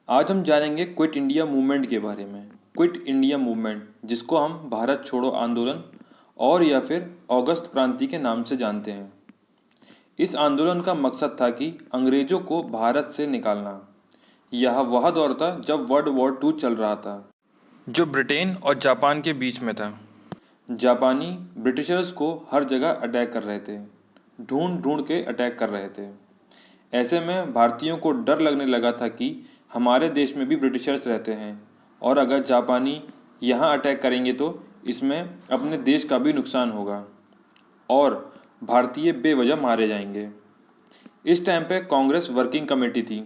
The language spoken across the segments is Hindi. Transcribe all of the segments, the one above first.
आज हम जानेंगे क्विट इंडिया मूवमेंट के बारे में। क्विट इंडिया मूवमेंट, जिसको हम भारत छोड़ो आंदोलन और या फिर अगस्त क्रांति के नाम से जानते हैं। इस आंदोलन का मकसद था कि अंग्रेजों को भारत से निकालना। यह वह दौर था जब वर्ल्ड वॉर टू चल रहा था, जो ब्रिटेन और जापान के बीच में था। जापानी ब्रिटिशर्स को हर जगह अटैक कर रहे थे, ढूंढ ढूंढ के अटैक कर रहे थे। ऐसे में भारतीयों को डर लगने लगा था कि हमारे देश में भी ब्रिटिशर्स रहते हैं और अगर जापानी यहाँ अटैक करेंगे तो इसमें अपने देश का भी नुकसान होगा और भारतीय बेवजह मारे जाएंगे। इस टाइम पे कांग्रेस वर्किंग कमेटी थी,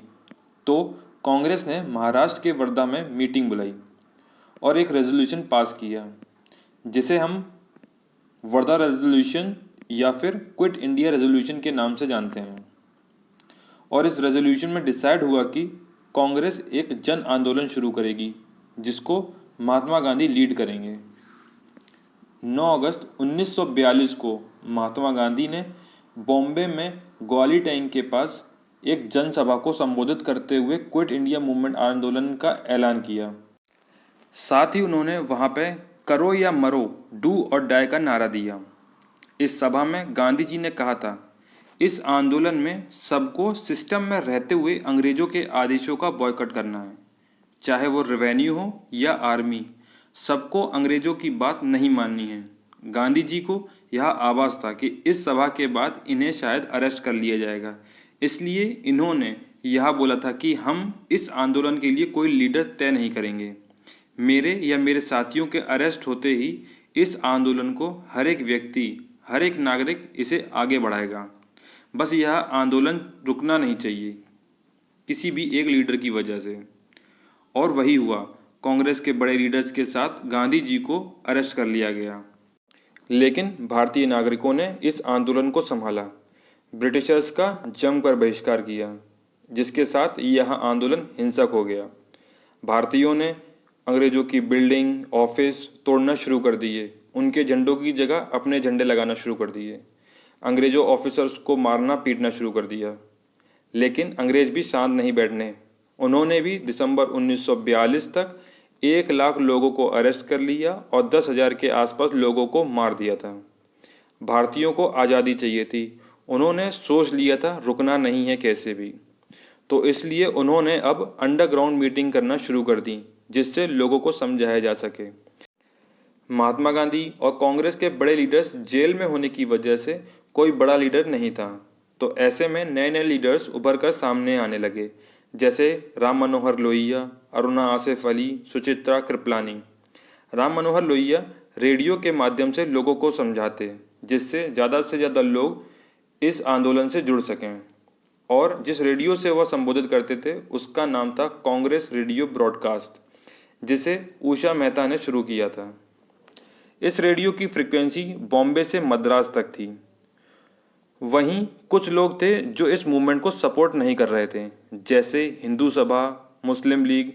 तो कांग्रेस ने महाराष्ट्र के वर्धा में मीटिंग बुलाई और एक रेजोल्यूशन पास किया, जिसे हम वर्धा रेजोल्यूशन या फिर क्विट इंडिया रेजोल्यूशन के नाम से जानते हैं। और इस रेजोल्यूशन में डिसाइड हुआ कि कांग्रेस एक जन आंदोलन शुरू करेगी, जिसको महात्मा गांधी लीड करेंगे। 9 अगस्त 1942 को महात्मा गांधी ने बॉम्बे में ग्वाली टैंक के पास एक जनसभा को संबोधित करते हुए क्विट इंडिया मूवमेंट आंदोलन का ऐलान किया। साथ ही उन्होंने वहां पे करो या मरो, डू और डाई का नारा दिया। इस सभा में गांधी जी ने कहा था, इस आंदोलन में सबको सिस्टम में रहते हुए अंग्रेजों के आदेशों का बॉयकॉट करना है, चाहे वो रेवेन्यू हो या आर्मी। सबको अंग्रेजों की बात नहीं माननी है। गांधी जी को यह आभास था कि इस सभा के बाद इन्हें शायद अरेस्ट कर लिया जाएगा, इसलिए इन्होंने यह बोला था कि हम इस आंदोलन के लिए कोई लीडर तय नहीं करेंगे। मेरे या मेरे साथियों के अरेस्ट होते ही इस आंदोलन को हर एक व्यक्ति, हर एक नागरिक इसे आगे बढ़ाएगा। बस यह आंदोलन रुकना नहीं चाहिए किसी भी एक लीडर की वजह से। और वही हुआ, कांग्रेस के बड़े लीडर्स के साथ गांधी जी को अरेस्ट कर लिया गया। लेकिन भारतीय नागरिकों ने इस आंदोलन को संभाला, ब्रिटिशर्स का जमकर बहिष्कार किया, जिसके साथ यह आंदोलन हिंसक हो गया। भारतीयों ने अंग्रेजों की बिल्डिंग, ऑफिस तोड़ना शुरू कर दिए, उनके झंडों की जगह अपने झंडे लगाना शुरू कर दिए। अंग्रेजों ऑफिसर्स को मारना पीटना शुरू कर दिया। लेकिन अंग्रेज भी शांत नहीं बैठने। उन्होंने भी दिसंबर 1942 तक 1 लाख लोगों को अरेस्ट कर लिया और 10,000 के आसपास लोगों को मार दिया था। भारतीयों को आज़ादी चाहिए थी। उन्होंने सोच लिया था रुकना नहीं है कैसे भी, तो इसलिए उन्होंने अब अंडरग्राउंड मीटिंग करना शुरू कर दी, जिससे लोगों को समझाया जा सके। महात्मा गांधी और कांग्रेस के बड़े लीडर्स जेल में होने की वजह से कोई बड़ा लीडर नहीं था, तो ऐसे में नए नए लीडर्स उभर कर सामने आने लगे, जैसे राम मनोहर लोहिया, अरुणा आसिफ अली, सुचित्रा कृपलानी। राम मनोहर लोहिया रेडियो के माध्यम से लोगों को समझाते, जिससे ज़्यादा से ज़्यादा लोग इस आंदोलन से जुड़ सकें। और जिस रेडियो से वह संबोधित करते थे उसका नाम था कांग्रेस रेडियो ब्रॉडकास्ट, जिसे उषा मेहता ने शुरू किया था। इस रेडियो की फ्रीक्वेंसी बॉम्बे से मद्रास तक थी। वहीं कुछ लोग थे जो इस मूवमेंट को सपोर्ट नहीं कर रहे थे, जैसे हिंदू सभा, मुस्लिम लीग,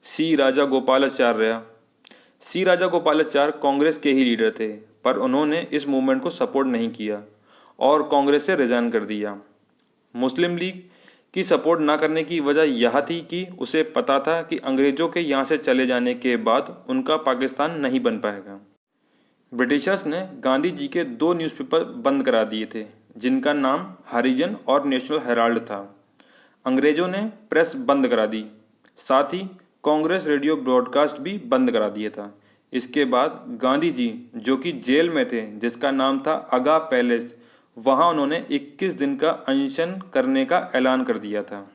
सी राजा गोपालाचार्य। सी राजा गोपालाचार्य कांग्रेस के ही लीडर थे, पर उन्होंने इस मूवमेंट को सपोर्ट नहीं किया और कांग्रेस से रिजाइन कर दिया। मुस्लिम लीग की सपोर्ट ना करने की वजह यह थी कि उसे पता था कि अंग्रेजों के यहाँ से चले जाने के बाद उनका पाकिस्तान नहीं बन पाएगा। ब्रिटिशर्स ने गांधी जी के 2 न्यूज़पेपर बंद करा दिए थे, जिनका नाम हरिजन और नेशनल हेराल्ड था। अंग्रेजों ने प्रेस बंद करा दी, साथ ही कांग्रेस रेडियो ब्रॉडकास्ट भी बंद करा दिया था। इसके बाद गांधी जी, जो कि जेल में थे, जिसका नाम था आगा पैलेस, वहां उन्होंने 21 दिन का अनशन करने का ऐलान कर दिया था,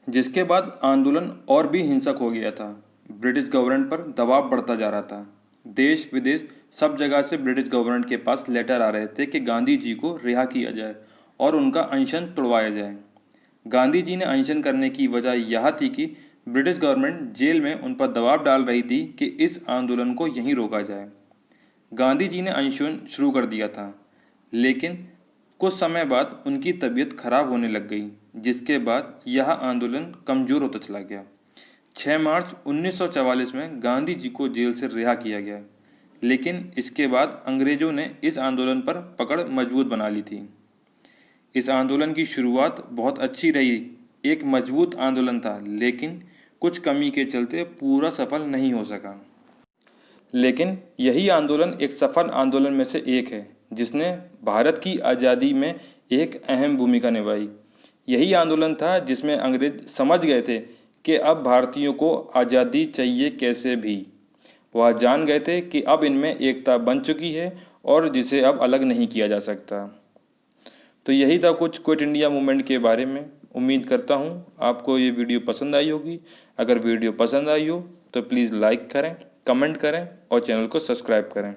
जिसके बाद आंदोलन और भी हिंसक हो गया था। ब्रिटिश गवर्नमेंट पर दबाव बढ़ता जा रहा था। देश विदेश सब जगह से ब्रिटिश गवर्नमेंट के पास लेटर आ रहे थे कि गांधी जी को रिहा किया जाए और उनका अनशन तुड़वाया जाए। गांधी जी ने अनशन करने की वजह यह थी कि ब्रिटिश गवर्नमेंट जेल में उन पर दबाव डाल रही थी कि इस आंदोलन को यहीं रोका जाए। गांधी जी ने अनशन शुरू कर दिया था, लेकिन कुछ समय बाद उनकी तबीयत खराब होने लग गई, जिसके बाद यह आंदोलन कमज़ोर होता चला गया। 6 मार्च 1944 में गांधी जी को जेल से रिहा किया गया, लेकिन इसके बाद अंग्रेजों ने इस आंदोलन पर पकड़ मजबूत बना ली थी। इस आंदोलन की शुरुआत बहुत अच्छी रही, एक मजबूत आंदोलन था, लेकिन कुछ कमी के चलते पूरा सफल नहीं हो सका। लेकिन यही आंदोलन एक सफल आंदोलन में से एक है जिसने भारत की आज़ादी में एक अहम भूमिका निभाई। यही आंदोलन था जिसमें अंग्रेज समझ गए थे कि अब भारतीयों को आज़ादी चाहिए कैसे भी। वह जान गए थे कि अब इनमें एकता बन चुकी है और जिसे अब अलग नहीं किया जा सकता। तो यही था कुछ क्विट इंडिया मूवमेंट के बारे में। उम्मीद करता हूँ आपको ये वीडियो पसंद आई होगी। अगर वीडियो पसंद आई हो तो प्लीज़ लाइक करें, कमेंट करें और चैनल को सब्सक्राइब करें।